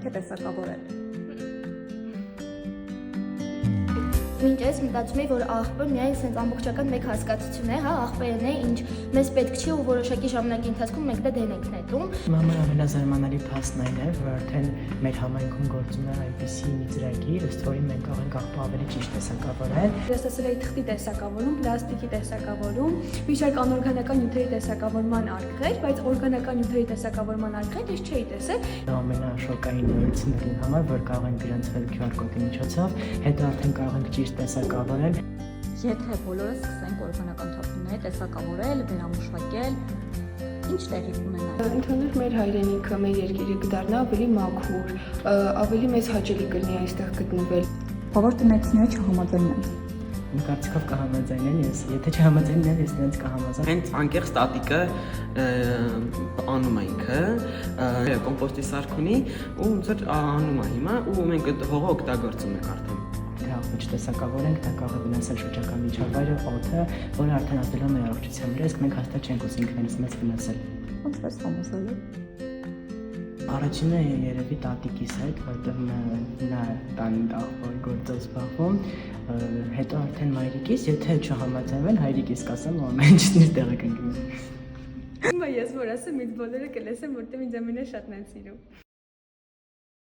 պետք է տեսակավորել։ Մինչ ես մտածում եի, որ աղբը միայն sense ամբողջական մեկ հասկացություն է, հա, աղբերն է, ինչ մեզ պետք չի ու որոշակի ժամանակի ընթացքում մենք դա դեն ենք նետում։ Մաման ամենազարմանալի փաստն այն է, որ արդեն մեր համայնքում գործում է այնպիսի մի ծրագիր, ըստ որի մենք կարող ենք աղբը ավելի ճիշտ տեսակավորել։ Ես ասել էի թղթի տեսակավորում, պլաստիկի տեսակավորում, մի շարք անօրգանական նյութերի տեսակավորման արկղեր, բայց օրգանական նյութերի տեսակավորման արկղեր ես չէի տեսել։ Ամենաշոկային նորությունների համար, որ կարող են գրանցվել QR կոդի միջոցով, հետո արդեն կարող ենք ճիշտ տեսակավորել։ Եթե բոլորը սկսենք օրգանական թափոնները տեսակավորել, վերամշակել, ինչ տեղի կունենա։ Ընդհանուր մեր հայրենիքը, մեր երկիրը կդառնա ավելի մաքուր, ավելի մեզ հաճելի կլինի այստեղ գտնվել։ Բոլոր տնեցիները չհամաձայնեն։ Իմ կարծիքով կհամաձայնեն, եթե չհամաձայնեն, ես նրանց կհամաձայն։ Հենց անկեղծ տատիկը անում է ինքը, կոմպոստի սարք ունի ու ոնց որ անում է հիմա ու մենք այդ հողը օգտագործում ենք արդեն։ Աղբը չտեսակավորենք, դա կարող է վնասել շրջակա միջավայրը, օդը, որը արդեն ազդել է մեր առողջության վրա, իսկ մենք հաստատ չենք ուզում ինքներս մեզ վնասել։ Ոնց ես համոզելու։ Առաջինը երևի տատիկիս հետ, որտեղ նա տանիք աղբոր գործով զբաղվում, հետո արդեն մայրիկիս, եթե չհամաձայնվեն, հայրիկիս կասեմ, ու ամեն ինչ տեղը կընկնի։ Հիմա ես որ ասեմ, ինձ բոլորը կլսեն, որտեղ ինձ ամենաշատն են սիրում։